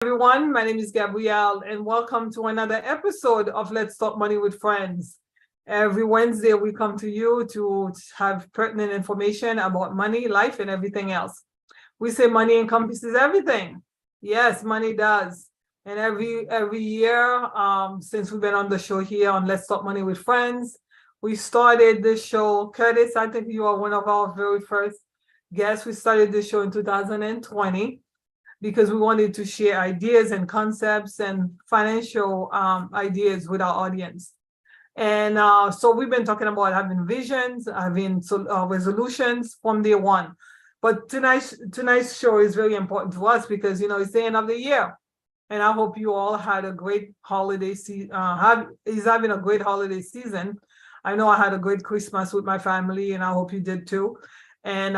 Everyone. My name is Gabrielle, and welcome to another episode of Let's Talk Money with Friends. Every Wednesday, we come to you to have pertinent information about money, life, and everything else. We say money encompasses everything. Yes, money does. And every year, since we've been on the show here on Let's Talk Money with Friends, we started this show. Curtis, I think you are one of our very first guests. We started this show in 2020 because we wanted to share ideas and concepts and financial ideas with our audience. And so we've been talking about having visions, having resolutions from day one. But tonight's show is very important to us because it's the end of the year, and I hope you all had a great holiday season. Is having a great holiday season. I know I had a great Christmas with my family, and I hope you did too. And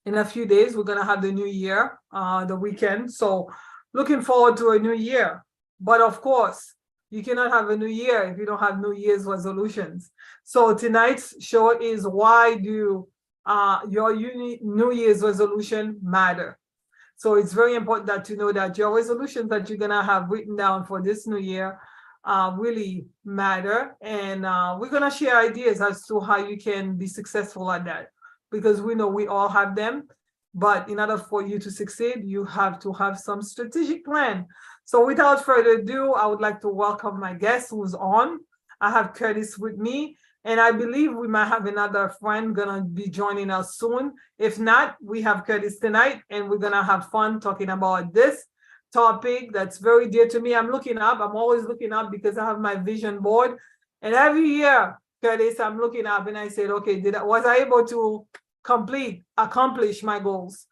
in a few days, we're gonna have the new year, the weekend. So looking forward to a new year. But of course, you cannot have a new year if you don't have New Year's resolutions. So tonight's show is why do your New Year's resolution matter? So it's very important that you know that your resolutions that you're gonna have written down for this new year really matter. And we're gonna share ideas as to how you can be successful at that, because we know we all have them. But in order for you to succeed, you have to have some strategic plan. So without further ado, I would like to welcome my guest who's on. I have Curtis with me, and I believe we might have another friend gonna be joining us soon. If not, we have Curtis tonight, and we're gonna have fun talking about this topic that's very dear to me. I'm always looking up because I have my vision board. And every year, Curtis, I'm looking up and I said, okay, was I able to accomplish my goals?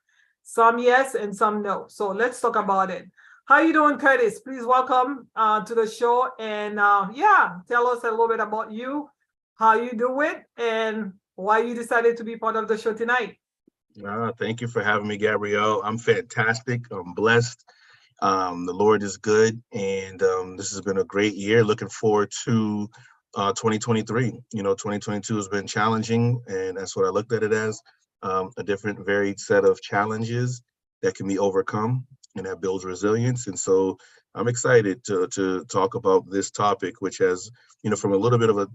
Some yes and some no. So let's talk about it. How you doing, Curtis? Please welcome to the show. And tell us a little bit about you, how you do it, and why you decided to be part of the show tonight. Thank you for having me, Gabrielle. I'm fantastic. I'm blessed. The Lord is good, and this has been a great year. Looking forward to 2023. 2022 has been challenging, and that's what I looked at it as, a different, varied set of challenges that can be overcome, and that builds resilience. And so I'm excited to talk about this topic, which has, from a little bit of a,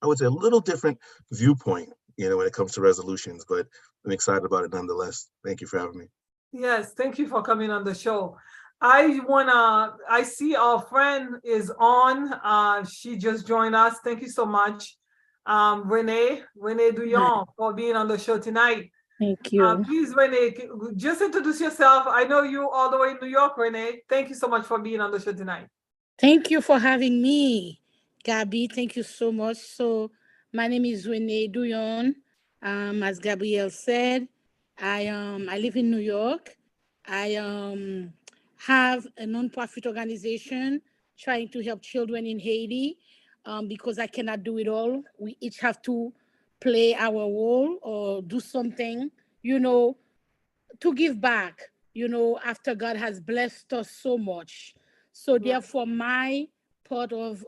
I would say a little different viewpoint, when it comes to resolutions, but I'm excited about it nonetheless. Thank you for having me. Yes, thank you for coming on the show. I see our friend is on. She just joined us. Thank you so much, Renee Duyon, for being on the show tonight. Thank you. Please, Renee, just introduce yourself. I know you all the way in New York, Renee. Thank you so much for being on the show tonight. Thank you for having me, Gabby. Thank you so much. So my name is Renee Duyon. As Gabrielle said, I live in New York. I have a nonprofit organization trying to help children in Haiti because I cannot do it all. We each have to play our role or do something, to give back, after God has blessed us so much. So therefore, my part of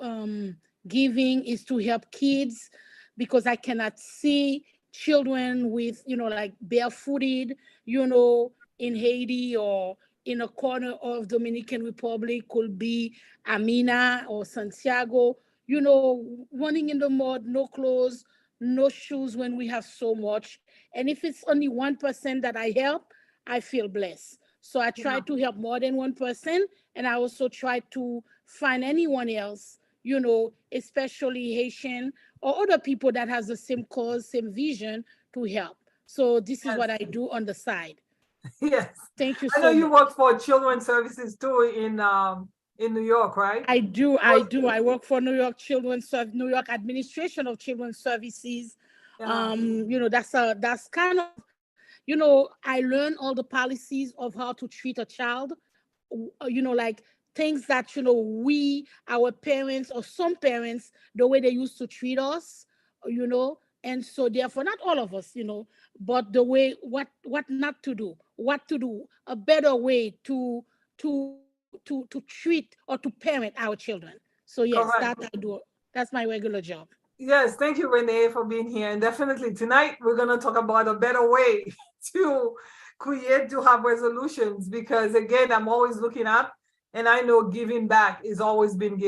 giving is to help kids because I cannot see children with, like barefooted, in Haiti or in a corner of Dominican Republic, could be Amina or Santiago, running in the mud, no clothes, no shoes when we have so much. And if it's only 1% that I help, I feel blessed. So I try to help more than 1%. And I also try to find anyone else, especially Haitian or other people that has the same cause, same vision to help. So this is what I do on the side. Yes. Thank you I know so you much. work for Children's Services too in New York, right? I do. I work for New York Administration of Children's Services. That's kind of, I learned all the policies of how to treat a child, like things that, our parents or some parents, the way they used to treat us, and so therefore, not all of us, but the way, what not to do, what to do, a better way to treat or to parent our children. So yes, Correct. that I do. That's my regular job. Yes, thank you, Renee, for being here. And definitely tonight we're gonna talk about a better way to create to have resolutions, because again, I'm always looking up, and I know giving back is always been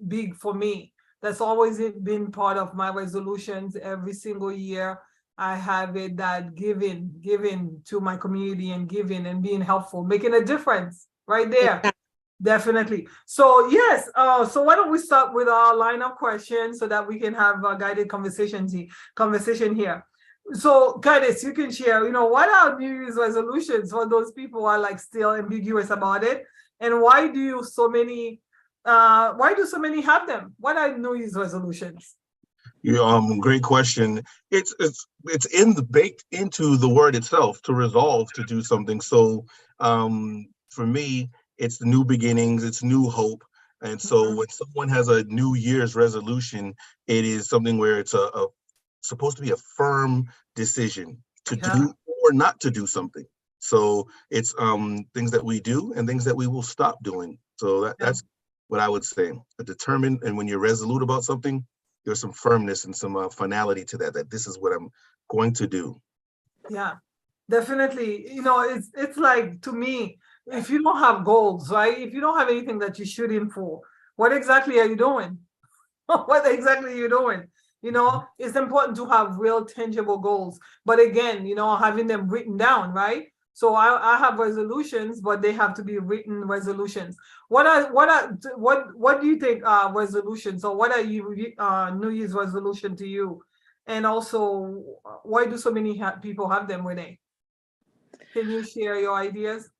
big for me. That's always been part of my resolutions every single year. I have it that giving to my community and giving and being helpful, making a difference right there. Definitely. So yes, so why don't we start with our line of questions so that we can have a guided conversation here. So Curtis, you can share, what are New Year's resolutions for those people who are like still ambiguous about it? And why do so many have them? What are New Year's resolutions? Great question. It's baked into the word itself, to resolve to do something. So for me, it's the new beginnings, it's new hope. And so when someone has a New Year's resolution, it is something where it's supposed to be a firm decision to do or not to do something. So it's things that we do and things that we will stop doing. So that's what I would say. Determined, and when you're resolute about something, there's some firmness and some finality to that this is what I'm going to do. Yeah, definitely. It's like, to me, if you don't have goals, right? If you don't have anything that you're shooting for, what exactly are you doing? What exactly are you doing? It's important to have real tangible goals. But again, having them written down, right? So I have resolutions, but they have to be written resolutions. What do you think are resolutions? So what are New Year's resolution to you? And also, why do so many people have them, Renee? Can you share your ideas?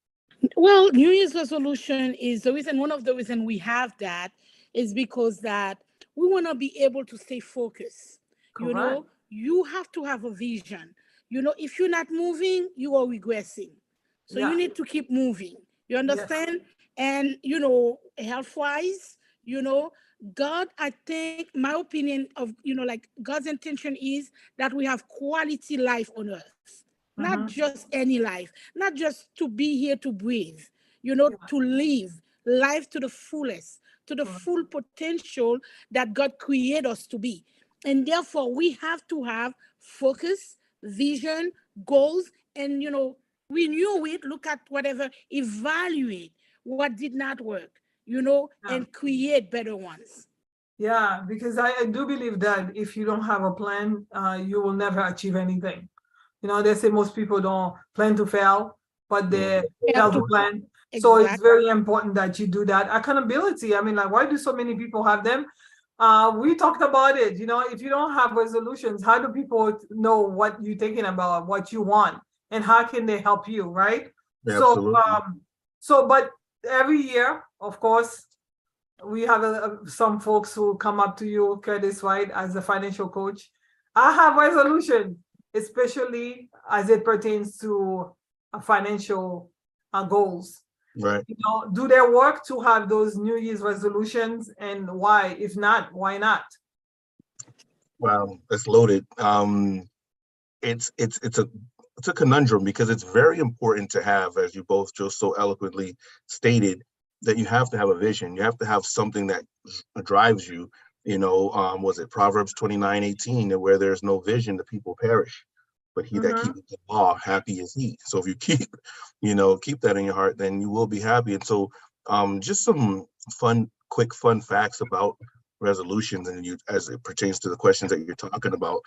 Well, New Year's resolution is the reason. One of the reasons we have that is because that we want to be able to stay focused. Correct. You have to have a vision. If you're not moving, you are regressing. So you need to keep moving. You understand? Yes. And health-wise, God, I think my opinion of, like God's intention is that we have quality life on earth. Not just any life, not just to be here to breathe, to live life to the fullest, to the full potential that God created us to be. And therefore, we have to have focus, vision, goals, and, renew it, look at whatever, evaluate what did not work, and create better ones. Yeah, because I do believe that if you don't have a plan, you will never achieve anything. They say most people don't plan to fail, but they fail to plan. Exactly. So it's very important that you do that. Accountability. I mean, like, why do so many people have them? We talked about it. If you don't have resolutions, how do people know what you're thinking about, what you want, and how can they help you, right? Absolutely. But every year, of course, we have some folks who come up to you, Curtis, right, as a financial coach. I have resolutions, especially as it pertains to financial goals. Right. Do they work to have those New Year's resolutions, and why? If not, why not? Wow, that's loaded. It's a conundrum, because it's very important to have, as you both just so eloquently stated, that you have to have a vision. You have to have something that drives you. Was it Proverbs 29:18, where there's no vision, the people perish, but he that keepeth the law, happy is he. So if you keep that in your heart, then you will be happy. And so just some quick fun facts about resolutions, and as it pertains to the questions that you're talking about.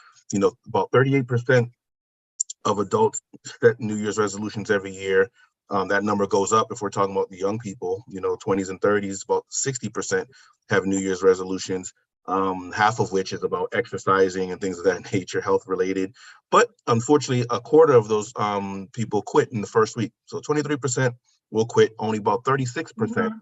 About 38% of adults set New Year's resolutions every year. That number goes up if we're talking about the young people, 20s and 30s. About 60% have New Year's resolutions, half of which is about exercising and things of that nature, health related. But unfortunately, a quarter of those people quit in the first week. So 23% will quit, only about 36%.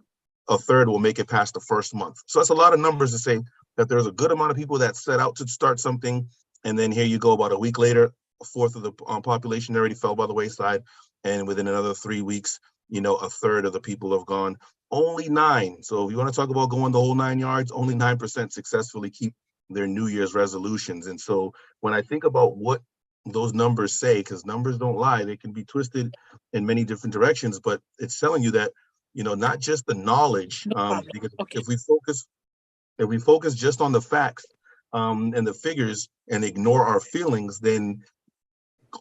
A third will make it past the first month. So that's a lot of numbers to say that there's a good amount of people that set out to start something, and then here you go, about a week later, a fourth of the population already fell by the wayside. And within another 3 weeks, a third of the people have gone. Only 9. So if you want to talk about going the whole 9 yards, only 9% successfully keep their New Year's resolutions. And so when I think about what those numbers say, because numbers don't lie, they can be twisted in many different directions, but it's telling you that, not just the knowledge, because if we focus just on the facts and the figures and ignore our feelings, then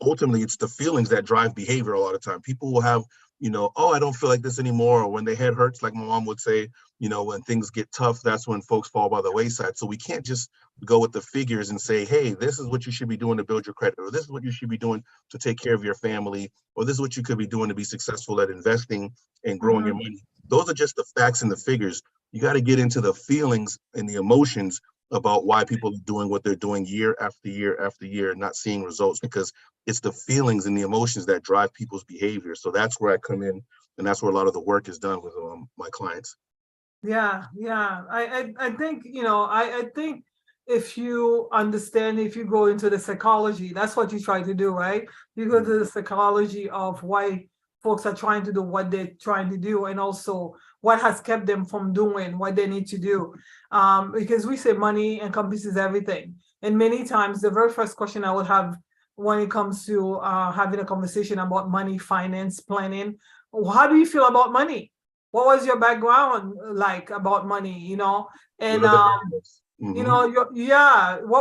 ultimately it's the feelings that drive behavior a lot of time. People will have, oh, I don't feel like this anymore. Or when their head hurts, like my mom would say, when things get tough, that's when folks fall by the wayside. So we can't just go with the figures and say, hey, this is what you should be doing to build your credit, or this is what you should be doing to take care of your family, or this is what you could be doing to be successful at investing and growing your money. Those are just the facts and the figures. You got to get into the feelings and the emotions about why people are doing what they're doing year after year after year, not seeing results, because it's the feelings and the emotions that drive people's behavior. So that's where I come in, and that's where a lot of the work is done with my clients. Yeah. I think, I think if you understand, if you go into the psychology, that's what you try to do, right? You go to the psychology of why folks are trying to do what they're trying to do, and also what has kept them from doing what they need to do. Because we say money encompasses everything. And many times the very first question I would have when it comes to having a conversation about money, finance, planning, how do you feel about money? What was your background like about money, and what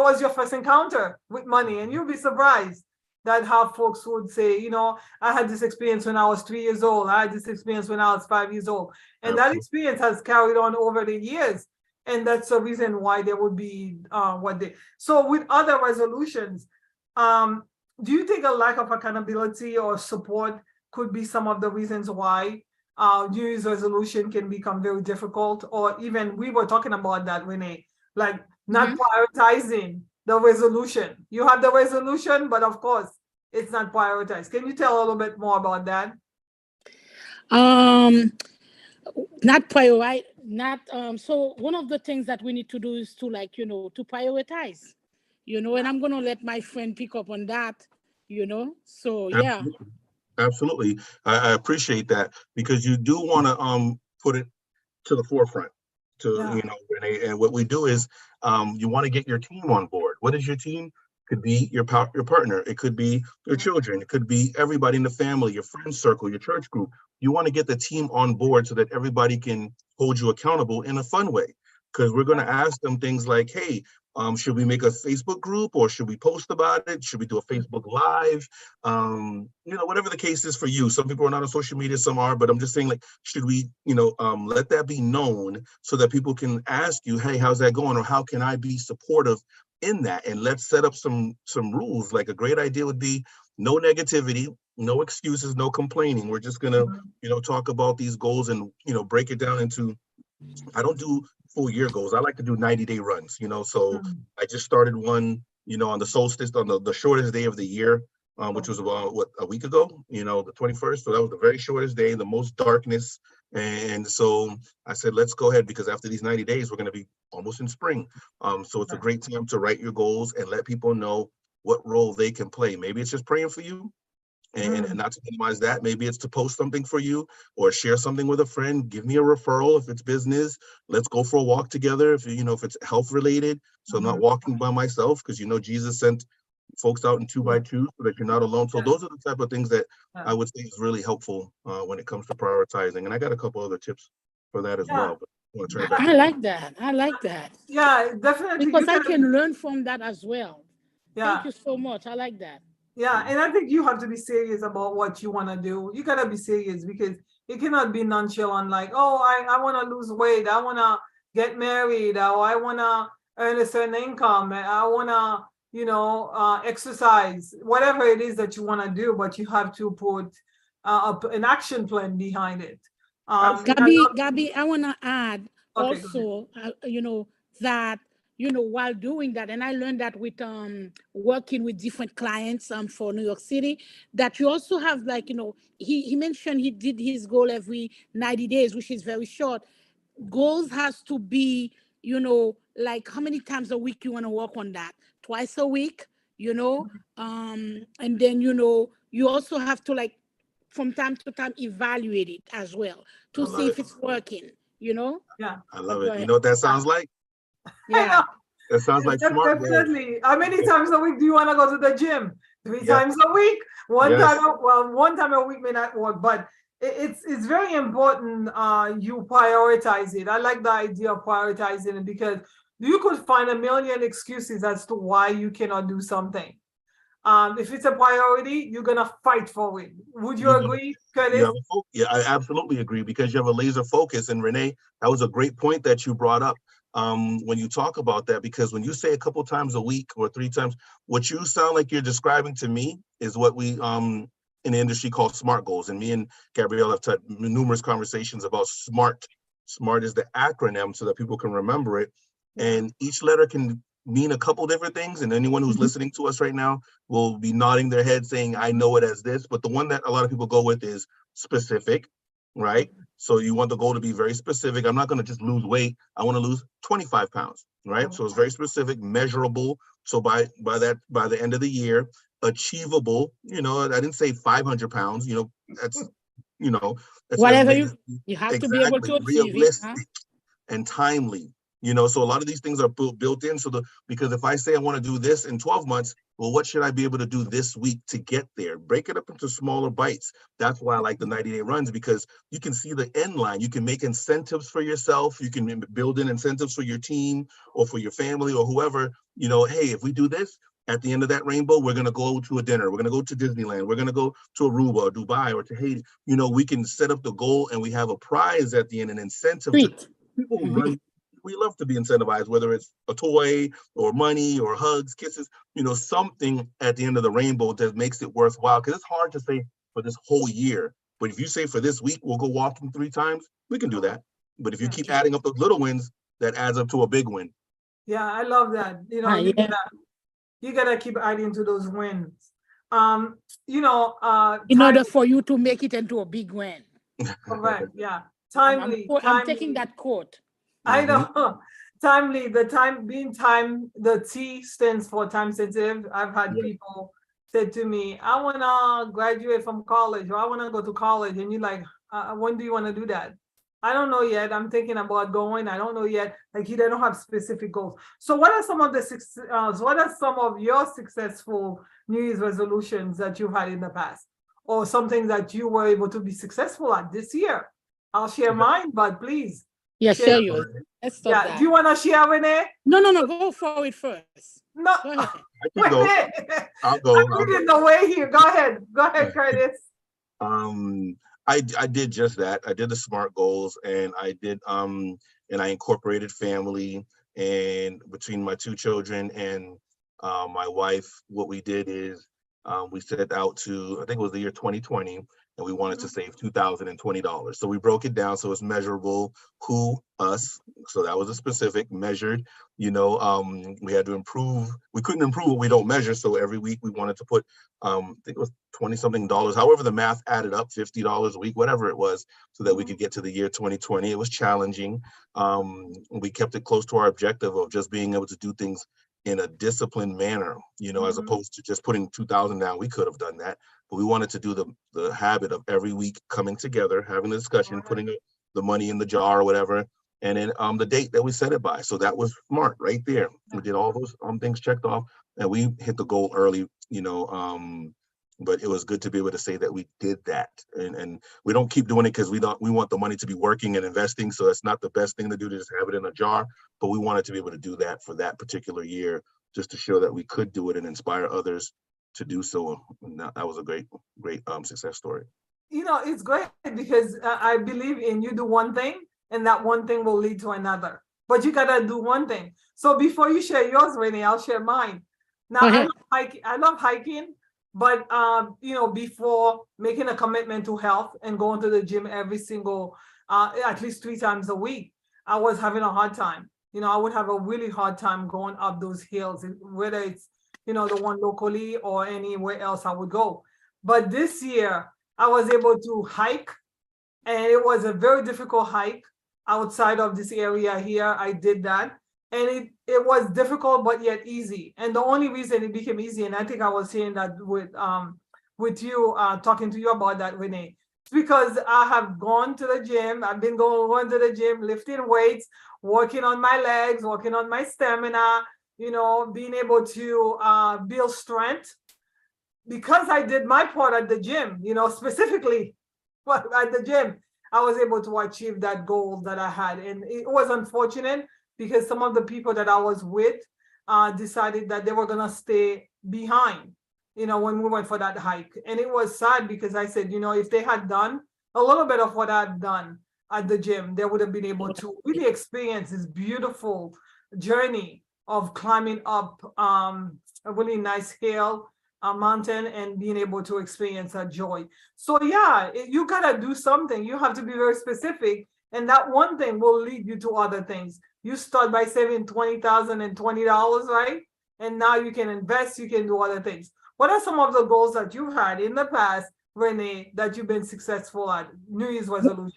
was your first encounter with money? And you'll be surprised that how folks would say, I had this experience when I was 3 years old. I had this experience when I was 5 years old. And that experience has carried on over the years. And that's the reason why there would be so with other resolutions, do you think a lack of accountability or support could be some of the reasons why New Year's resolution can become very difficult? Or even we were talking about that, Renee, like not prioritizing the resolution. You have the resolution, but of course it's not prioritized. Can you tell a little bit more about that? So one of the things that we need to do is to to prioritize, and I'm going to let my friend pick up on that, so yeah. Absolutely. I appreciate that, because you do want to put it to the forefront Renee, and what we do is you want to get your team on board. What is your team? Could be your partner. It could be your children. It could be everybody in the family, your friend circle, your church group. You want to get the team on board so that everybody can hold you accountable in a fun way. Because we're going to ask them things like, hey, should we make a Facebook group, or should we post about it? Should we do a Facebook Live? Whatever the case is for you. Some people are not on social media, some are, but I'm just saying, like, should we, let that be known so that people can ask you, hey, how's that going? Or how can I be supportive in that? And let's set up some rules. Like, a great idea would be no negativity, no excuses, no complaining. We're just gonna, talk about these goals and, break it down into, I don't do full year goals. I like to do 90-day runs, so I just started one, on the solstice, on the shortest day of the year, which was about a week ago, the 21st. So that was the very shortest day, the most darkness. And so I said, let's go ahead, because after these 90 days, we're going to be almost in spring. So it's a great time to write your goals and let people know what role they can play. Maybe it's just praying for you. And not to minimize that, maybe it's to post something for you or share something with a friend. Give me a referral if it's business. Let's go for a walk together if it's health related. So I'm not walking by myself, because Jesus sent folks out in 2x2 so that you're not alone. So those are the type of things that I would say is really helpful when it comes to prioritizing. And I got a couple other tips for that as well. But I want to turn it back. I like that. Yeah, definitely. Because I can learn from that as well. Yeah. Thank you so much. I like that. Yeah, and I think you have to be serious about what you want to do. You gotta be serious, because it cannot be nonchalant, like, oh, I want to lose weight, I want to get married, or I want to earn a certain income, I want to, exercise, whatever it is that you want to do, but you have to put an action plan behind it. Gabby, I want to add also, that while doing that, and I learned that with working with different clients for New York City, that you also have, like, he mentioned he did his goal every 90 days, which is very short. Goals has to be, like, how many times a week you want to work on that? Twice a week, and then, you also have to, like, from time to time, evaluate it as well to see if it's working, Yeah. I love it. You know what that sounds like? Yeah. That sounds like smart. Definitely. How many times a week do you want to go to the gym? 3 times a week? One time a week may not work, but it's very important you prioritize it. I like the idea of prioritizing it, because you could find a million excuses as to why you cannot do something. If it's a priority, you're gonna fight for it. Would you You have- agree, you Curtis? have yeah, I absolutely agree, because you have a laser focus. And Renee, that was a great point that you brought up when you talk about that, because when you say a couple times a week or 3 times, what you sound like you're describing to me is what we in the industry call SMART goals. And me and Gabrielle have had numerous conversations about SMART. SMART is the acronym so that people can remember it. And each letter can mean a couple different things. And anyone who's listening to us right now will be nodding their head saying, I know it as this. But the one that a lot of people go with is specific, right? So you want the goal to be very specific. I'm not going to just lose weight. I want to lose 25 pounds, right? So it's very specific, measurable. So by the end of the year, achievable. I didn't say 500 pounds. That's that's Whatever you have to be able to achieve realistic it. and timely. So a lot of these things are built in. Because if I say I want to do this in 12 months, well, what should I be able to do this week to get there? Break it up into smaller bites. That's why I like the 90-day runs, because you can see the end line. You can make incentives for yourself. You can build in incentives for your team or for your family or whoever. Hey, if we do this, at the end of that rainbow, we're going to go to a dinner. We're going to go to Disneyland. We're going to go to Aruba or Dubai or to Haiti. We can set up the goal and we have a prize at the end, an incentive. People run. We love to be incentivized, whether it's a toy or money or hugs, kisses, something at the end of the rainbow that makes it worthwhile. Because it's hard to say for this whole year. But if you say for this week, we'll go walking 3 times, we can do that. But if you keep adding up those little wins, that adds up to a big win. Yeah, I love that. You gotta keep adding to those wins. In order for you to make it into a big win. Correct. Yeah. Timely. I'm taking that quote. I know. Timely, the T stands for time sensitive. I've had people say to me, I want to graduate from college, or I want to go to college. And you're like, when do you want to do that? I don't know yet. I'm thinking about going. I don't know yet. Like, you don't have specific goals. So what are some of your successful New Year's resolutions that you've had in the past? Or something that you were able to be successful at this year? I'll share mine, but please. Yeah, share yours. Let's stop that. Do you want to share, Renee? No. Go for it first. No. Go ahead. I can go. I'll go. I'm leading the way here. Go ahead, Curtis. I did just that. I did the SMART goals, and I did and I incorporated family, and between my 2 children and my wife, what we did is we set out to, I think it was the year 2020, and we wanted to save $2,020. So we broke it down so it's measurable, us. So that was a specific, measured. We had to improve. We couldn't improve what we don't measure. So every week we wanted to put, I think it was $20-something. However, the math added up, $50 a week, whatever it was, so that we could get to the year 2020. It was challenging. We kept it close to our objective of just being able to do things in a disciplined manner, as opposed to just putting 2,000 down. We could have done that, but we wanted to do the habit of every week coming together, having a discussion, putting the money in the jar or whatever, and then the date that we set it by. So that was SMART right there. We did all those things checked off, and we hit the goal early, but it was good to be able to say that we did that. And we don't keep doing it because we want the money to be working and investing. So that's not the best thing to do, to just have it in a jar. But we wanted to be able to do that for that particular year, just to show that we could do it and inspire others to do so. And that was a great success story. It's great because I believe in you do one thing and that one thing will lead to another. But you gotta do one thing. So before you share yours, Renee, I'll share mine. Now, I love hiking. But, before making a commitment to health and going to the gym every single, at least 3 times a week, I was having a hard time. I would have a really hard time going up those hills, whether it's, the one locally or anywhere else I would go. But this year, I was able to hike, and it was a very difficult hike outside of this area here. I did that. And it was difficult, but yet easy. And the only reason it became easy, and I think I was saying that with you, talking to you about that, Renee, it's because I have gone to the gym. I've been going to the gym, lifting weights, working on my legs, working on my stamina, being able to build strength. Because I did my part at the gym, specifically at the gym, I was able to achieve that goal that I had. And it was unfortunate, because some of the people that I was with decided that they were going to stay behind. when we went for that hike. And it was sad because I said, if they had done a little bit of what I'd done at the gym, they would have been able to really experience this beautiful journey of climbing up a really nice hill, a mountain, and being able to experience that joy. So yeah, you gotta do something. You have to be very specific, and that one thing will lead you to other things. You start by saving $20,020, right? And now you can invest, you can do other things. What are some of the goals that you had in the past, Renee, that you've been successful at? New Year's resolution.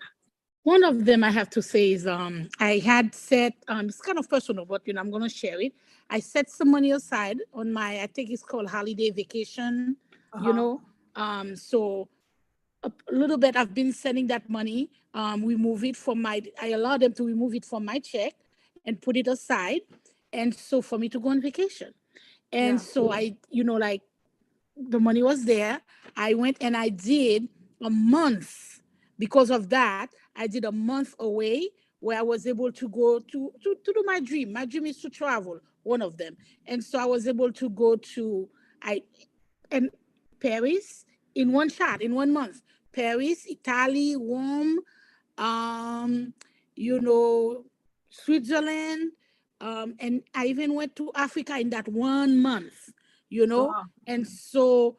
One of them I have to say is I had set it's kind of personal, but I'm gonna share it. I set some money aside on my, I think it's called holiday vacation, so a little bit I've been sending that money. Remove it from I allow them to remove it from my check and put it aside, and so for me to go on vacation. And so I, like, the money was there. I went and I did a month. Because of that, I did a month away where I was able to go to do my dream. My dream is to travel, one of them. And so I was able to go to Paris in one shot, in 1 month. Paris, Italy, Rome, Switzerland, and I even went to Africa in that 1 month, Wow. and so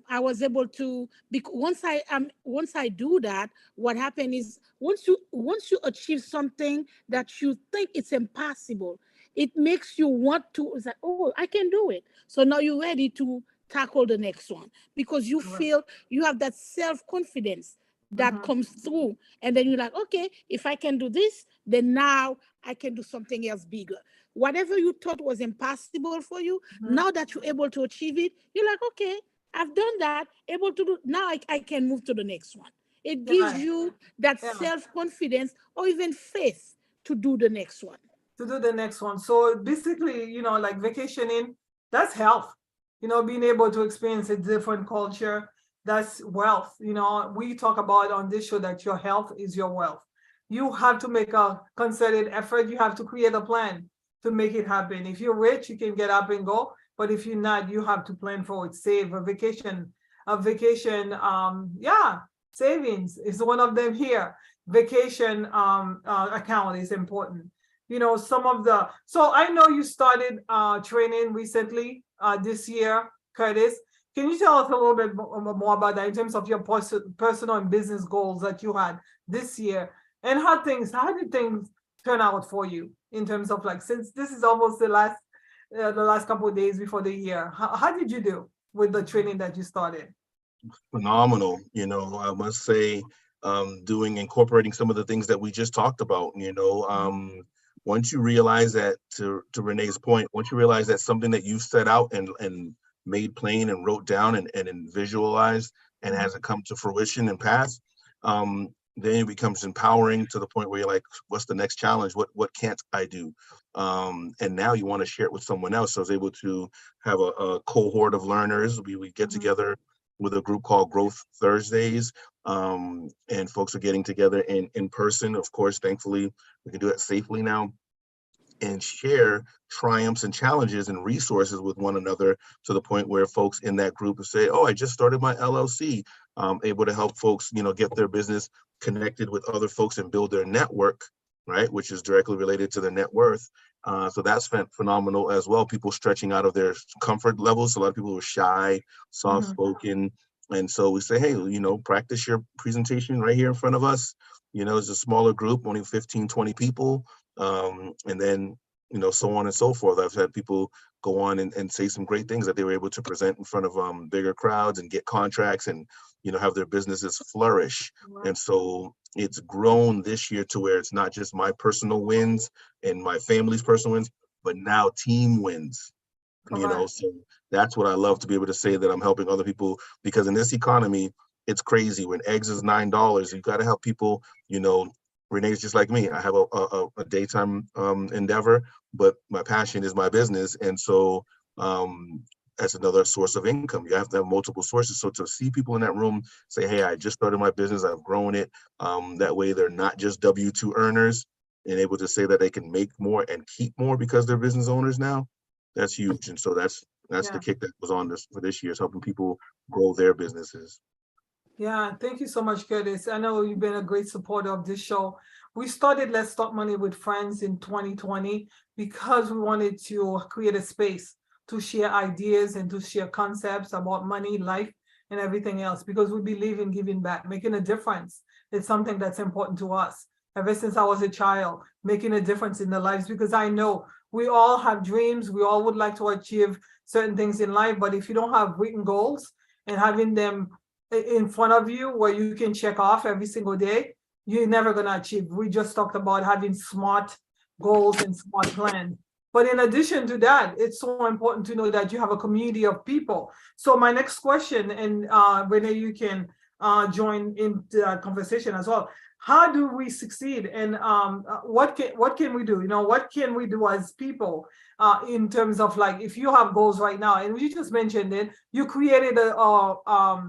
I was able to, because once I do that, what happened is once you achieve something that you think it's impossible, it makes you want to say, oh, I can do it. So now you're ready to tackle the next one because you feel you have that self-confidence that comes through, and then you're like, okay, if I can do this, then now I can do something else bigger. Whatever you thought was impossible for you, now that you're able to achieve it, you're like, okay, I've done that, able to do, now I can move to the next one. It gives you that self-confidence or even faith to do the next one. To do the next one. So basically, like vacationing, that's health. Being able to experience a different culture, that's wealth. We talk about on this show that your health is your wealth. You have to make a concerted effort. You have to create a plan to make it happen. If you're rich, you can get up and go. But if you're not, you have to plan for it. Save a vacation, savings is one of them here. Vacation account is important. So I know you started training recently this year, Curtis. Can you tell us a little bit more about that in terms of your personal and business goals that you had this year, and how did things turn out for you in terms of, like, since this is almost the last couple of days before the year, how did you do with the training that you started? Phenomenal. I must say, incorporating some of the things that we just talked about, once you realize that, to Renee's point, once you realize that something that you set out and made plain and wrote down and visualized and hasn't come to fruition and pass, then it becomes empowering to the point where you're like, what's the next challenge? What can't I do? And now you want to share it with someone else. So I was able to have a cohort of learners. We get together with a group called Growth Thursdays, and folks are getting together in person. Of course, thankfully, we can do it safely now, and share triumphs and challenges and resources with one another, to the point where folks in that group will say, oh, I just started my LLC, able to help folks, get their business connected with other folks and build their network, right, which is directly related to their net worth. So that's phenomenal as well. People stretching out of their comfort levels. A lot of people are shy, soft-spoken. And so we say, hey, practice your presentation right here in front of us. It's a smaller group, only 15, 20 people. And then, so on and so forth. I've had people go on and say some great things that they were able to present in front of bigger crowds and get contracts and, have their businesses flourish. And so it's grown this year to where it's not just my personal wins and my family's personal wins, but now team wins. So that's what I love, to be able to say that I'm helping other people, because in this economy, it's crazy. When eggs is $9, you've got to help people. Renee's just like me. I have a daytime endeavor, but my passion is my business. And so that's another source of income. You have to have multiple sources. So to see people in that room say, hey, I just started my business, I've grown it. That way they're not just W-2 earners, and able to say that they can make more and keep more because they're business owners now. That's huge. And so that's That's Yeah. the kick that was on this for this year, is helping people grow their businesses. Yeah, thank you so much, Curtis. I know you've been a great supporter of this show. We started Let's Talk Money with Friends in 2020 because we wanted to create a space to share ideas and to share concepts about money, life, and everything else, because we believe in giving back, making a difference. It's something that's important to us. Ever since I was a child, making a difference in their lives, because I know we all have dreams. We all would like to achieve certain things in life, but if you don't have written goals and having them in front of you where you can check off every single day, you're never going to achieve. We just talked about having smart goals and smart plans. But in addition to that, it's so important to know that you have a community of people. So my next question, and Renee, you can join into the conversation as well. How do we succeed, and what can we do? What can we do as people in terms of, like, if you have goals right now, and you just mentioned it, you created a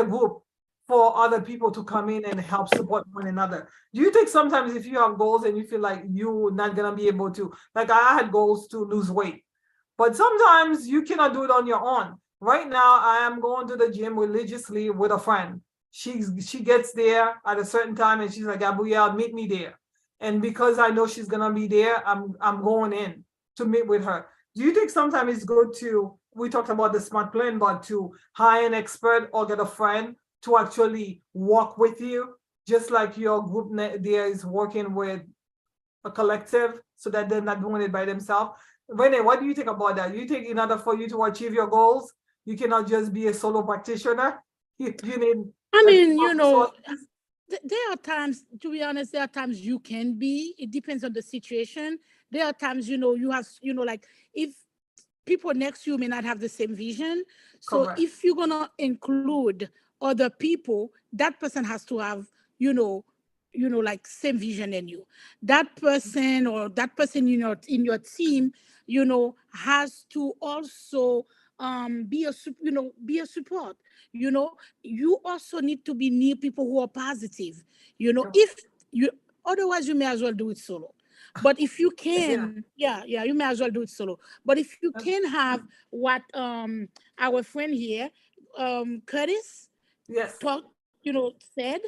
group for other people to come in and help support one another. Do you think sometimes if you have goals and you feel like you're not gonna be able to, like I had goals to lose weight, but sometimes you cannot do it on your own. Right now, I am going to the gym religiously with a friend. She gets there at a certain time and she's like, Gabrielle, meet me there. And because I know she's gonna be there, I'm going in to meet with her. Do you think sometimes it's good to, we talked about the smart plan, but to hire an expert or get a friend to actually walk with you, just like your group there is working with a collective so that they're not doing it by themselves? Renee, what do you think about that? You think in order for you to achieve your goals, you cannot just be a solo practitioner? You need I like mean, resources? there are times, to be honest, there are times you can be. It depends on the situation. There are times, you have, like, if people next to you may not have the same vision. So Correct. if you're gonna include other people, that person has to have, like same vision in you. That person or that person in your team, has to also be a support. You also need to be near people who are positive. If you otherwise you may as well do it solo. But if you Yeah. can, yeah, you may as well do it solo. But if you can have what our friend here, Curtis, Yes. talk, said,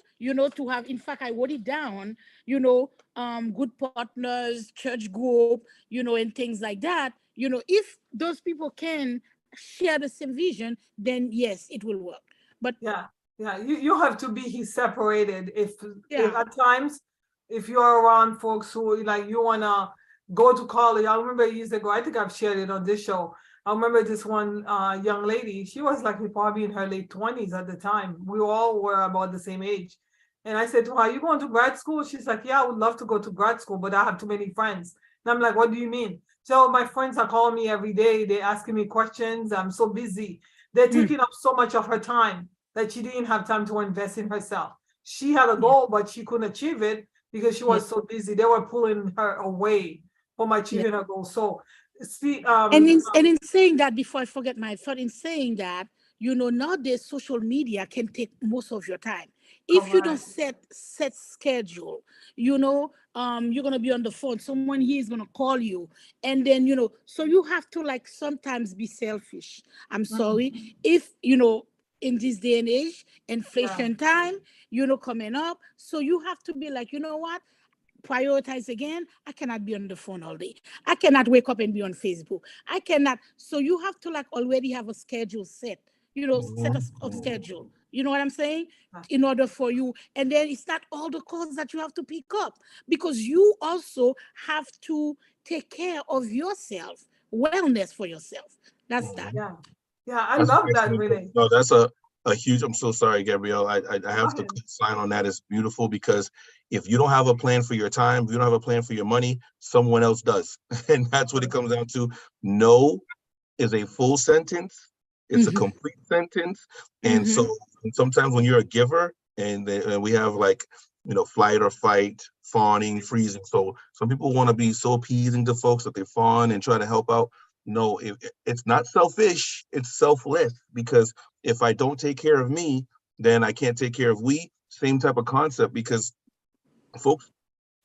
to have, in fact, I wrote it down, good partners, church group, and things like that. If those people can share the same vision, then yes, it will work. But Yeah, yeah, you have to be separated. If yeah, at times, if you're around folks who, like, you wanna go to college. I remember years ago, I think I've shared it on this show. I remember this one young lady. She was like probably in her late 20s at the time. We all were about the same age. And I said to her, "Are you going to grad school?" She's like, "Yeah, I would love to go to grad school, but I have too many friends." And I'm like, "What do you mean?" So my friends are calling me every day. They're asking me questions. I'm so busy. They're mm, taking up so much of her time that she didn't have time to invest in herself. She had a yeah, goal, but she couldn't achieve it because she yeah, was so busy. They were pulling her away from yeah. achieving her goal. So, see, And in saying that, before I forget my thought, in saying that, nowadays social media can take most of your time. If you don't correct. set schedule, you're gonna be on the phone. Someone here is gonna call you, and then so you have to, like, sometimes be selfish. I'm Mhm. sorry, if in this day and age, Yeah, inflation time, coming up, so you have to be like, what, prioritize again. I cannot be on the phone all day. I cannot wake up and be on Facebook. I cannot. So you have to, like, already have a schedule set, set Mhm. of schedule. You know what I'm saying? yeah, In order for you. And then it's not all the calls that you have to pick up, because you also have to take care of yourself, wellness for yourself. That's that. Mhm. yeah, yeah. I That's an love that, excellent point. Renee. No, that's a huge. I'm so sorry, Gabrielle. I Go have to ahead. sign on that. It's beautiful because if you don't have a plan for your time, if you don't have a plan for your money, someone else does, and that's what it comes down to. No is a full sentence. It's a Mm-hmm. complete sentence, and so Mm-hmm. sometimes when you're a giver, and we have, like, flight or fight, fawning, freezing. So some people want to be so appeasing to folks that they fawn and try to help out. No, it's not selfish, it's selfless, because if I don't take care of me, then I can't take care of we. Same type of concept, because folks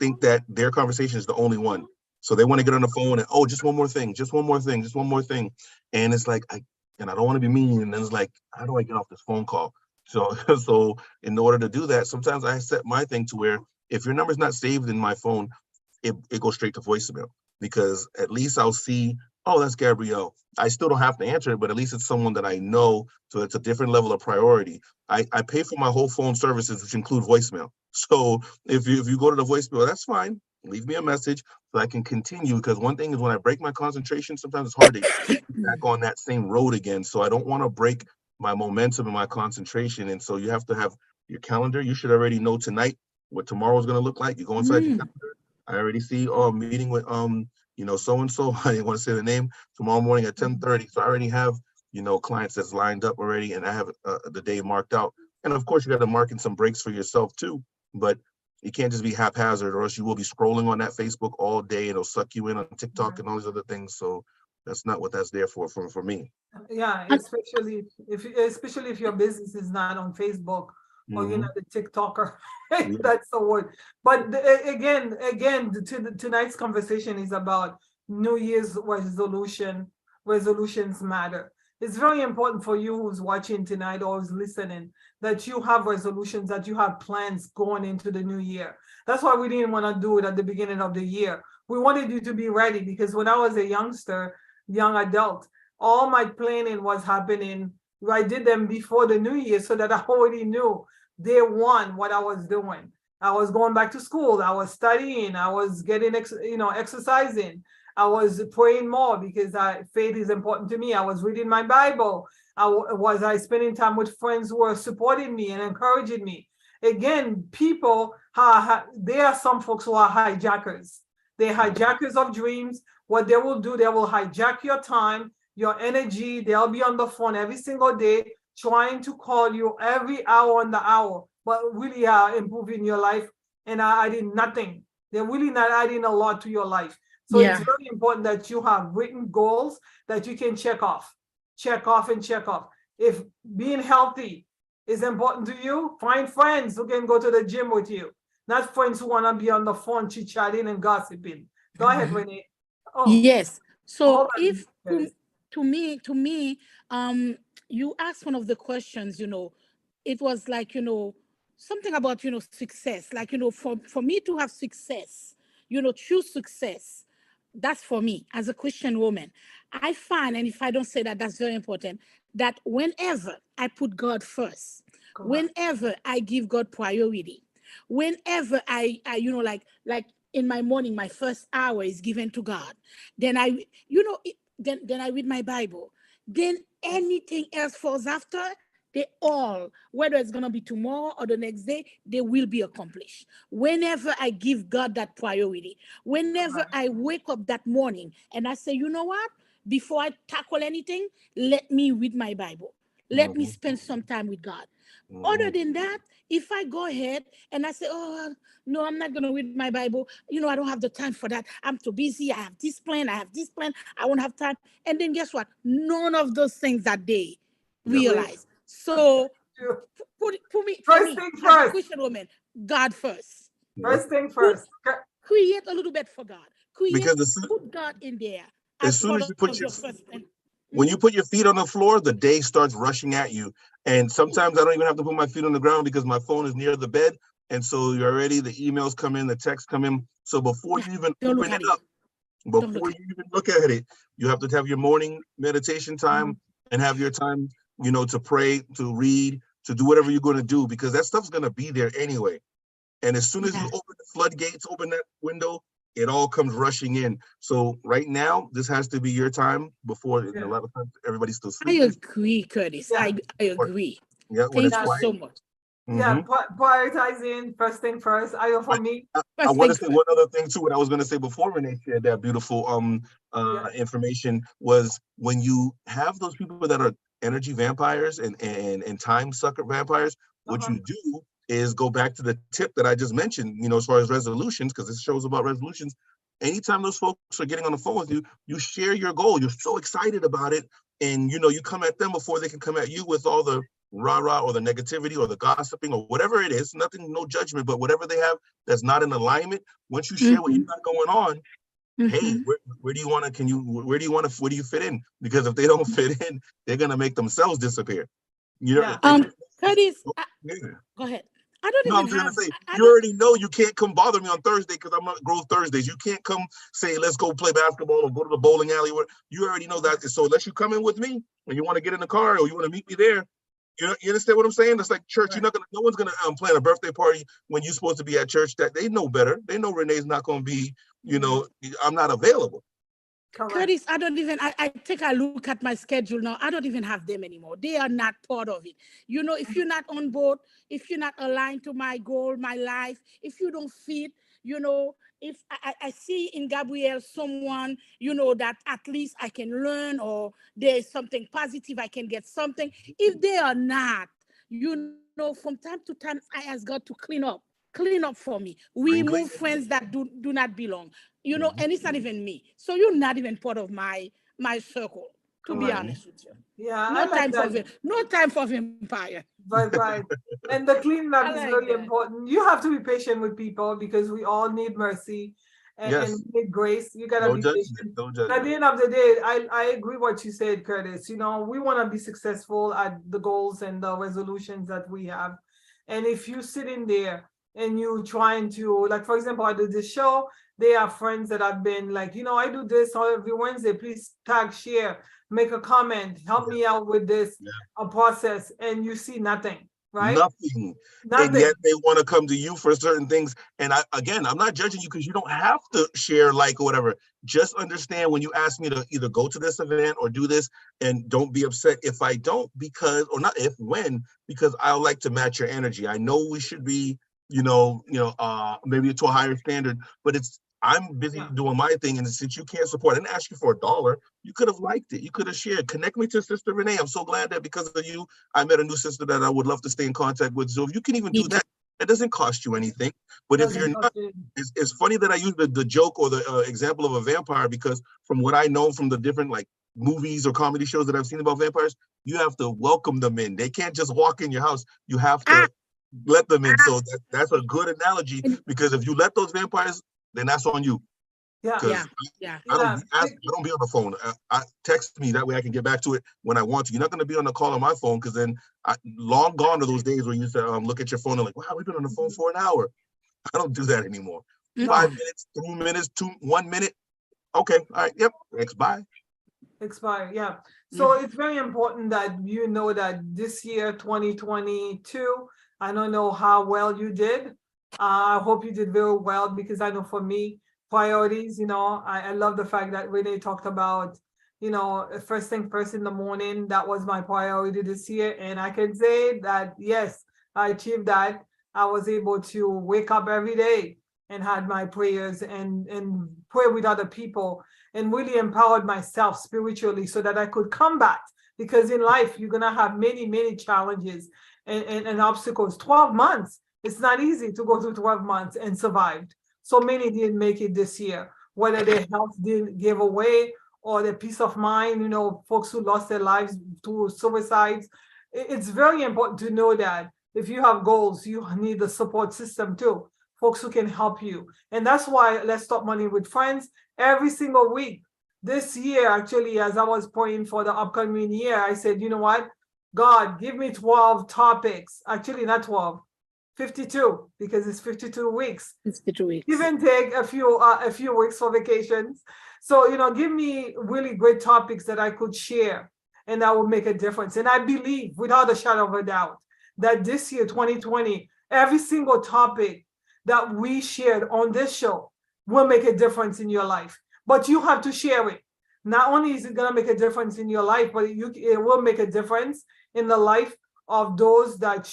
think that their conversation is the only one. So they want to get on the phone and, oh, just one more thing, just one more thing, just one more thing. And it's like, I don't want to be mean. And then it's like, how do I get off this phone call? So, so in order to do that, sometimes I set my thing to where if your number's not saved in my phone, it goes straight to voicemail, because at least I'll see, oh, that's Gabrielle. I still don't have to answer it, but at least it's someone that I know. So it's a different level of priority. I pay for my whole phone services, which include voicemail. So if you go to the voicemail, that's fine. Leave me a message so I can continue, because one thing is when I break my concentration, sometimes it's hard to get back on that same road again. So I don't want to break my momentum and my concentration. And so you have to have your calendar. You should already know tonight what tomorrow's going to look like. You go inside your calendar. I already see, oh, I'm meeting with so-and-so, I didn't want to say the name, tomorrow morning at 10:30. So I already have, clients that's lined up already, and I have the day marked out. And of course, you got to mark in some breaks for yourself too, but you can't just be haphazard, or else you will be scrolling on that Facebook all day, and it'll suck you in on TikTok and all these other things. So that's not what that's there for me. Yeah, especially if your business is not on Facebook, or you're not a TikToker. That's the word. But again, tonight's conversation is about New Year's resolution. Resolutions matter. It's very important for you who's watching tonight or who's listening that you have resolutions, that you have plans going into the new year. That's why we didn't want to do it at the beginning of the year. We wanted you to be ready, because when I was a young adult, all my planning was happening. I did them before the new year so that I already knew day one what I was doing. I was going back to school. I was studying. I was getting, exercising. I was praying more because faith is important to me. I was reading my Bible. I spending time with friends who were supporting me and encouraging me. Again, people, there are some folks who are hijackers. They're hijackers of dreams. What they will do, they will hijack your time, your energy. They'll be on the phone every single day, trying to call you every hour on the hour, but really are improving your life and are adding nothing. They're really not adding a lot to your life. So it's very important that you have written goals that you can check off. If being healthy is important to you, find friends who can go to the gym with you, not friends who want to be on the phone chit-chatting and gossiping. Go ahead, Renee. Oh, yes. So if to me, you asked one of the questions, it was like, something about, success, like, for me to have success, true success, that's for me as a Christian woman. I find, and if I don't say that, that's very important, that whenever I put God first, whenever I give God priority, whenever I like in my morning, my first hour is given to God, then I read my Bible, then anything else falls after. They all, whether it's going to be tomorrow or the next day, they will be accomplished. Whenever I give God that priority, whenever I wake up that morning and I say, you know what? Before I tackle anything, let me read my Bible. Let me spend some time with God. Other than that, if I go ahead and I say, oh, no, I'm not going to read my Bible. I don't have the time for that. I'm too busy. I have this plan. I won't have time. And then guess what? None of those things that they realize. So put me first thing first, Christian woman, God first. First thing first. Create a little bit for God. Put God in there. As soon as you put when you put your feet on the floor, the day starts rushing at you. And sometimes I don't even have to put my feet on the ground because my phone is near the bed. And so you're already, the emails come in, the texts come in. So before you even open it up, before you even look at it, you have to have your morning meditation time and have your time, to pray, to read, to do whatever you're going to do, because that stuff's going to be there anyway. And as soon as you open the floodgates, open that window, it all comes rushing in. So right now, this has to be your time before a lot of times everybody's still sleeping. I agree, Curtis. I agree. Thank you so much. Yeah, prioritizing first thing first. For me. I want to say one other thing too. What I was going to say before Renee shared that beautiful information was, when you have those people that are energy vampires and time sucker vampires, what you do is go back to the tip that I just mentioned, as far as resolutions, because this show's about resolutions. Anytime those folks are getting on the phone with you, you share your goal. You're so excited about it. And, you come at them before they can come at you with all the rah-rah or the negativity or the gossiping or whatever it is. Nothing, no judgment, but whatever they have that's not in alignment. Once you share what you got going on, hey, where do you want to, where do you fit in? Because if they don't fit in, they're going to make themselves disappear. You know, Curtis, yeah. Go ahead. I don't No, even I was gonna have. say, you already know you can't come bother me on Thursday because I'm on Grove Thursdays. You can't come say, let's go play basketball or go to the bowling alley. You already know that. So unless you come in with me and you want to get in the car or you want to meet me there, you understand what I'm saying? It's like church. Right. No one's gonna plan a birthday party when you're supposed to be at church. That they know better. They know Renee's not gonna be. I'm not available. Correct. Curtis, I take a look at my schedule now. I don't even have them anymore. They are not part of it. If you're not on board, if you're not aligned to my goal, my life, if you don't fit, if I see in Gabrielle someone, that at least I can learn or there's something positive, I can get something. If they are not, from time to time, I ask God to clean up for me. We move friends that do not belong, and it's not even me. So you're not even part of my circle, to be honest with you. Yeah, no time for vampire. Right. And the cleaning up is very important. You have to be patient with people because we all need mercy and need grace. You gotta be patient. At the end of the day, I agree what you said, Curtis. We want to be successful at the goals and the resolutions that we have. And if you sit in there and you trying to, like, for example, I do this show, they have friends that have been like, I do this every Wednesday, please tag, share, make a comment, help me out with this process, and you see nothing, right? Nothing. And yet they want to come to you for certain things. And I'm not judging you because you don't have to share, like, or whatever. Just understand when you ask me to either go to this event or do this, and don't be upset if I don't, because I like to match your energy. I know we should be, maybe to a higher standard, but I'm busy doing my thing, and since you can't support, I didn't ask you for $1. You could have liked it. You could have shared. Connect me to Sister Renee. I'm so glad that because of you, I met a new sister that I would love to stay in contact with. So if you can even do that, it doesn't cost you anything. But if you're not, it's funny that I use the joke or the example of a vampire, because from what I know from the different movies or comedy shows that I've seen about vampires, you have to welcome them in. They can't just walk in your house. You have to let them in. So that's a good analogy, because if you let those vampires, then that's on you. Yeah. I don't be on the phone. Text me, that way I can get back to it when I want to. You're not going to be on the call on my phone, because then long gone are those days where you say, look at your phone and wow, we've been on the phone for an hour. I don't do that anymore. 5 minutes, 2 minutes, 1 minute. Okay, all right, yep, expire, yeah. So it's very important that you know that this year, 2022, I don't know how well you did. I hope you did very well, because I know for me, priorities, I love the fact that Renee talked about, first thing first in the morning. That was my priority this year. And I can say that, yes, I achieved that. I was able to wake up every day and had my prayers and pray with other people, and really empowered myself spiritually so that I could combat. Because in life, you're going to have many, many challenges and obstacles. 12 months. It's not easy to go through 12 months and survived. So many didn't make it this year, whether their health didn't give away or their peace of mind, folks who lost their lives to suicides. It's very important to know that if you have goals, you need the support system too, folks who can help you. And that's why Let's Talk Money with Friends, every single week. This year, actually, as I was praying for the upcoming year, I said, you know what? God, give me 12 topics. Actually, not 12. 52, because it's 52 weeks. 52 weeks. Even take a few weeks for vacations. So, give me really great topics that I could share, and that will make a difference. And I believe, without a shadow of a doubt, that this year, 2020, every single topic that we shared on this show will make a difference in your life. But you have to share it. Not only is it going to make a difference in your life, but it will make a difference in the life of those that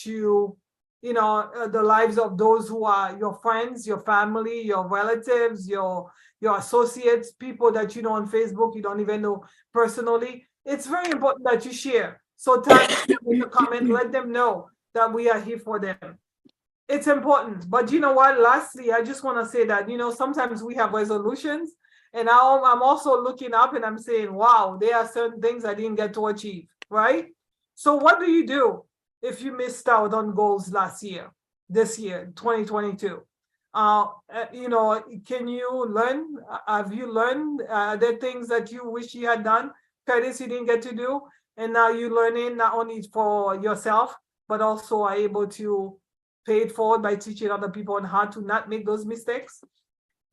the lives of those who are your friends, your family, your relatives, your associates, people that you know on Facebook, you don't even know personally. It's very important that you share. So in the comment, let them know that we are here for them. It's important. But you know what? Lastly, I just want to say that, sometimes we have resolutions, and I'm also looking up and I'm saying, wow, there are certain things I didn't get to achieve, right? So what do you do if you missed out on goals this year, 2022? Can you learn? Have you learned? There things that you wish you had done, Curtis, you didn't get to do, and now you're learning not only for yourself, but also are able to pay it forward by teaching other people on how to not make those mistakes?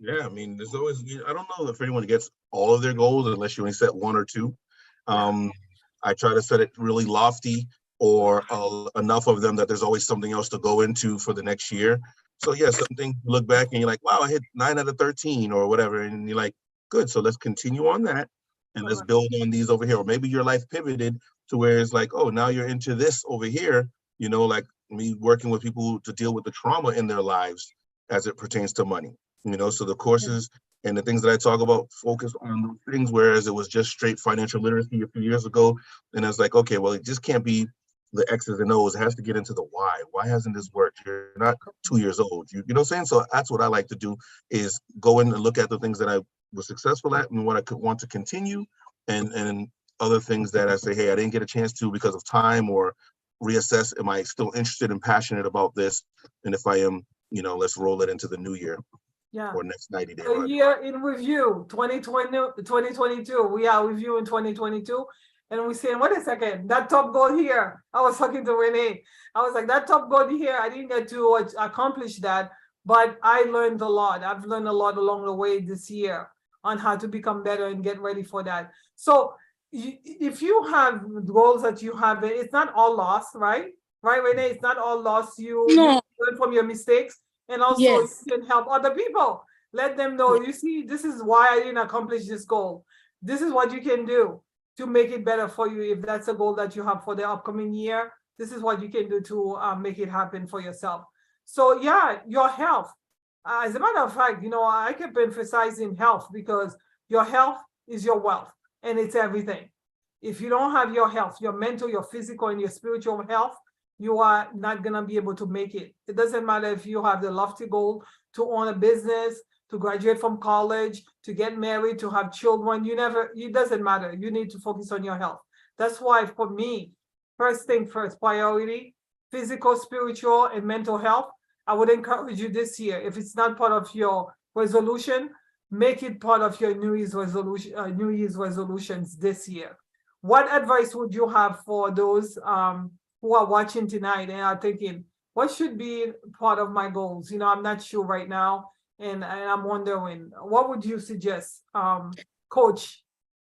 Yeah, I mean, there's always, I don't know if anyone gets all of their goals unless you only set one or two. I try to set it really lofty or enough of them that there's always something else to go into for the next year. So yeah, something you look back and you're like, wow, I hit 9 out of 13 or whatever. And you're like, good, so let's continue on that and let's build on these over here. Or maybe your life pivoted to where it's like, oh, now you're into this over here, like me working with people to deal with the trauma in their lives as it pertains to money. So the courses and the things that I talk about focus on those things, whereas it was just straight financial literacy a few years ago. And it's like, okay, well, it just can't be the X's and O's. It has to get into the why. Why hasn't this worked? You're not 2 years old. You know what I'm saying? So that's what I like to do, is go in and look at the things that I was successful at and what I could want to continue, and other things that I say, hey, I didn't get a chance to because of time, or reassess, am I still interested and passionate about this? And if I am, let's roll it into the new year. Yeah. Or next 90 days. A year in review, 2022. We are reviewing 2022. And we're saying, wait a second, that top goal here. I was talking to Renee. I was like, that top goal here, I didn't get to accomplish that, but I learned a lot. I've learned a lot along the way this year on how to become better and get ready for that. So if you have goals that you have, it's not all lost, right? Right, Renee? It's not all lost. You learn from your mistakes. And also you can help other people. Let them know, you see, this is why I didn't accomplish this goal. This is what you can do to make it better for you. If that's a goal that you have for the upcoming year, this is what you can do to make it happen for yourself. So yeah, your health. As a matter of fact, I kept emphasizing health because your health is your wealth and it's everything. If you don't have your health, your mental, your physical, and your spiritual health, you are not going to be able to make it. It doesn't matter if you have the lofty goal to own a business, to graduate from college, to get married, to have children. It doesn't matter. You need to focus on your health. That's why for me, first thing first, priority, physical, spiritual, and mental health. I would encourage you this year, if it's not part of your resolution, make it part of your New Year's resolutions this year. What advice would you have for those who are watching tonight and are thinking, what should be part of my goals? I'm not sure right now. And I'm wondering, what would you suggest, Coach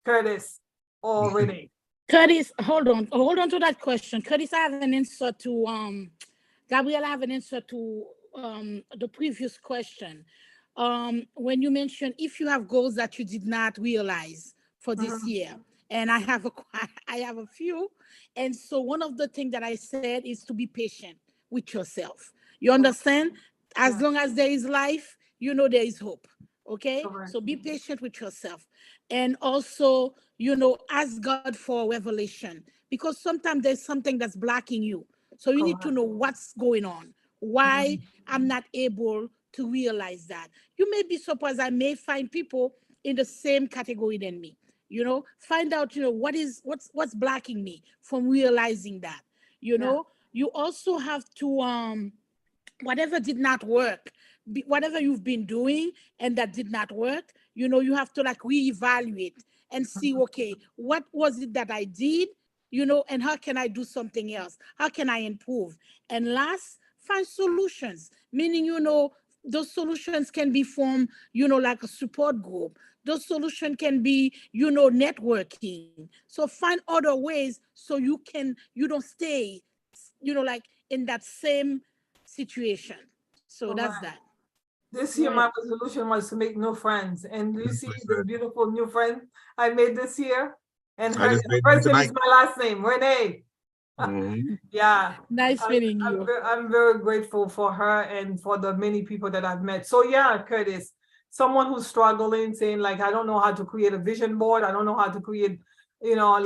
Curtis or Renee? Curtis, hold on to that question. Curtis, I have an answer to, Gabrielle, I have an answer to the previous question. When you mentioned if you have goals that you did not realize for this year, and I have a few. And so one of the things that I said is to be patient with yourself. You understand? As long as there is life, there is hope. Okay? So be patient with yourself. And also, ask God for revelation, because sometimes there's something that's blocking you. So you need to know what's going on, why I'm not able to realize that. You may be surprised. I may find people in the same category than me. Find out, what's blocking me from realizing that. You also have to, whatever did not work, whatever you've been doing and that did not work, you have to reevaluate and see, okay, what was it that I did, and how can I do something else? How can I improve? And last, find solutions, meaning, those solutions can be from, like a support group. Those solutions can be, networking. So find other ways so you don't stay, in that same situation. So that's that. This year, my resolution was to make new friends. And you see this beautiful new friend I made this year? And her first name is my last name, Renee. Yeah. Nice meeting you. I'm very grateful for her and for the many people that I've met. So yeah, Curtis, someone who's struggling, saying I don't know how to create a vision board. I don't know how to create, they're a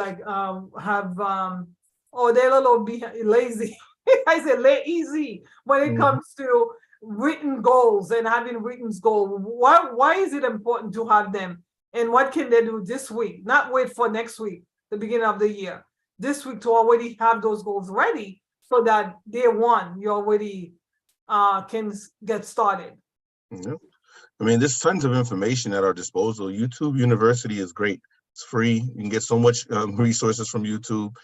little lazy. I said lazy when it comes to written goals and having written goals. Why is it important to have them? And what can they do this week? Not wait for next week, the beginning of the year. This week to already have those goals ready so that day one you already can get started. Yeah. I mean, there's tons of information at our disposal. YouTube University is great. It's free. You can get so much resources from YouTube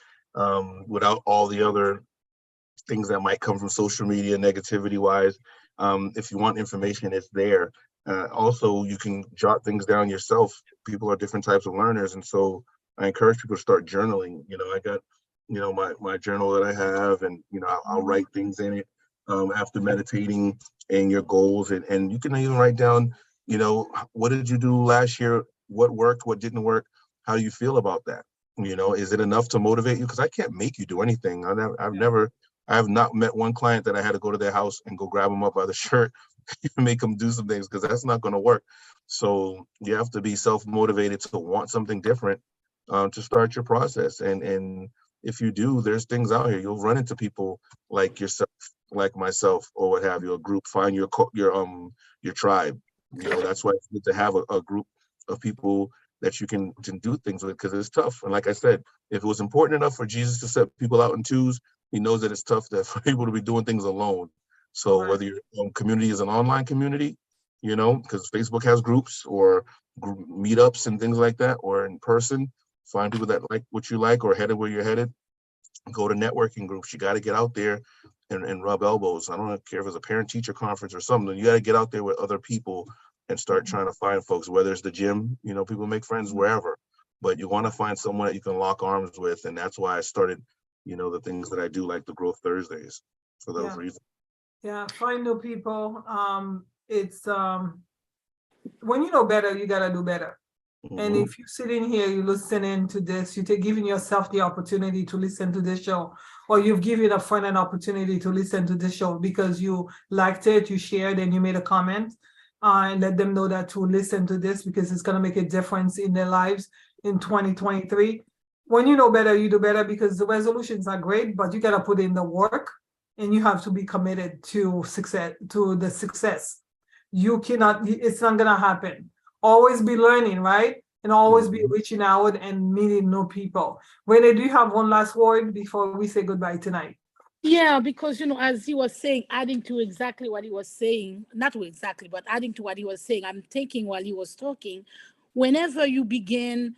without all the other things that might come from social media, negativity wise. If you want information, it's there. Also, you can jot things down yourself. People are different types of learners. And so I encourage people to start journaling. I got, my journal that I have, and, I'll write things in it after meditating and your goals. And you can even write down, what did you do last year? What worked? What didn't work? How do you feel about that? Is it enough to motivate you? Because I can't make you do anything. I have not met one client that I had to go to their house and go grab them up by the shirt and make them do some things, because that's not going to work. So you have to be self-motivated to want something different to start your process. And if you do, there's things out here. You'll run into people like yourself, like myself, or what have you, a group. Find your tribe. That's why it's good to have a group of people that you can do things with, because it's tough. And like I said, if it was important enough for Jesus to set people out in twos, he knows that it's tough for people to be doing things alone. So whether your community is an online community, because Facebook has groups or meetups and things like that, or in person, find people that like what you like or headed where you're headed. Go to networking groups. You got to get out there and rub elbows. I don't care if it's a parent-teacher conference or something. You got to get out there with other people and start trying to find folks, whether it's the gym, people make friends wherever, but you want to find someone that you can lock arms with. And that's why I started, the things that I do, like the Growth Thursdays, for those reasons. Yeah, find new people. It's when you know better, you gotta do better. And if you're sitting here, you're listening to this, you're giving yourself the opportunity to listen to this show, or you've given a friend an opportunity to listen to this show because you liked it, you shared, and you made a comment, and let them know that to listen to this, because it's going to make a difference in their lives in 2023. When you know better, you do better, because the resolutions are great, but you got to put in the work, and you have to be committed to the success. You cannot, it's not going to happen. Always be learning, right? And always be reaching out and meeting new people. Renee, do you have one last word before we say goodbye tonight? Yeah, because, as he was saying, adding to exactly what he was saying, not exactly, but adding to what he was saying, I'm thinking while he was talking, whenever you begin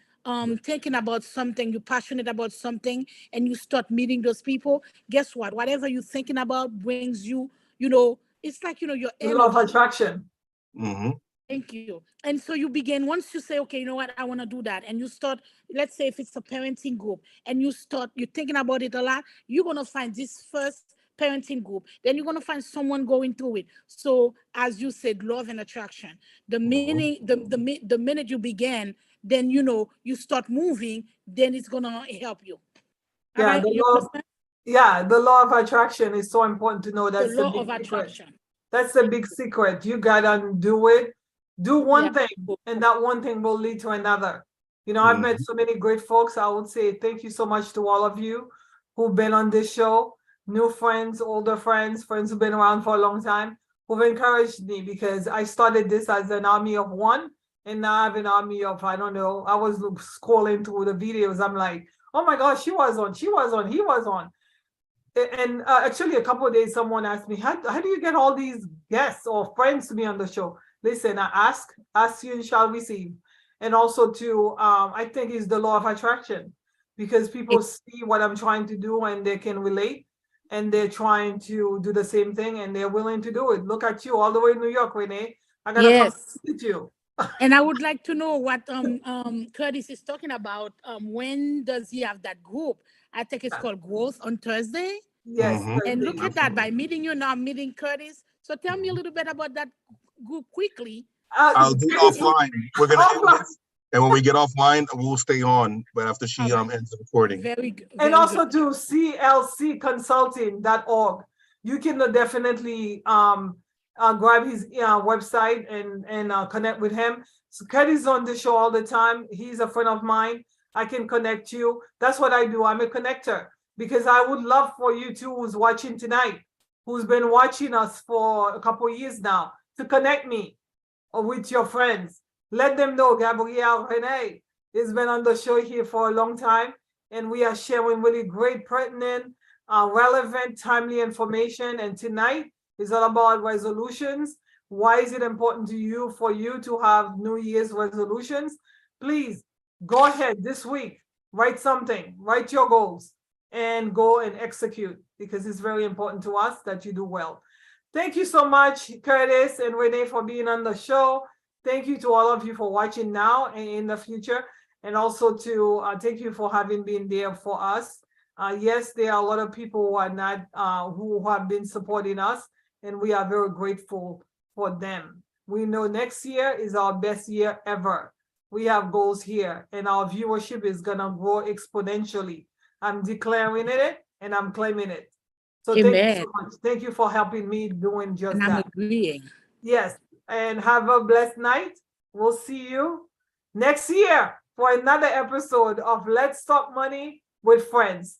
thinking about something, you're passionate about something, and you start meeting those people, guess what? Whatever you're thinking about brings you, it's like, your energy. Law of attraction. Thank you. And so you begin, once you say, okay, you know what, I want to do that. And you start, let's say if it's a parenting group, and you're thinking about it a lot, you're going to find this first parenting group. Then you're going to find someone going through it. So as you said, love and attraction, the meaning, the minute you begin, then, you start moving, then it's going to help you. Yeah, the law of attraction is so important to know. That's the law of attraction. That's the big secret. You got to do it. Do one thing, and that one thing will lead to another. I've met so many great folks. I would say thank you so much to all of you who've been on this show, new friends, older friends who've been around for a long time, who've encouraged me, because I started this as an army of one, and now I have an army of, I don't know, I was scrolling through the videos. I'm like, oh my gosh, he was on, he was on. And actually, a couple of days, someone asked me, how do you get all these guests or friends to be on the show? Listen, I ask you and shall receive. And also I think it's the law of attraction, because people see what I'm trying to do and they can relate, and they're trying to do the same thing, and they're willing to do it. Look at you all the way in New York, Renee. I got to come visit you. And I would like to know what Curtis is talking about. When does he have that group? I think it's called Growth on Thursday. Yes. And look at that, by meeting you now, I'm meeting Curtis. So tell me a little bit about that group quickly. I'll do offline. We're going to end this, and when we get offline, we'll stay on, but after she ends the recording. Very good. And also to clcconsulting.org. You can definitely grab his website and connect with him. So Curtis is on the show all the time. He's a friend of mine. I can connect you. That's what I do. I'm a connector, because I would love for you too, who's watching tonight, who's been watching us for a couple of years now, to connect me with your friends. Let them know Gabrielle Renee has been on the show here for a long time, and we are sharing really great, pertinent, relevant, timely information. And tonight is all about resolutions. Why is it important to you for you to have New Year's resolutions? Please go ahead this week, write something, write your goals, and go and execute, because it's very important to us that you do well. Thank you so much, Curtis and Renee, for being on the show. Thank you to all of you for watching now and in the future. And also to thank you for having been there for us. Yes, there are a lot of people who are not, who have been supporting us, and we are very grateful for them. We know next year is our best year ever. We have goals here, and our viewership is gonna grow exponentially. I'm declaring it and I'm claiming it. So thank you so much. Thank you for helping me doing just And I'm that. agreeing. Yes, and have a blessed night. We'll see you next year for another episode of Let's Talk Money with Friends.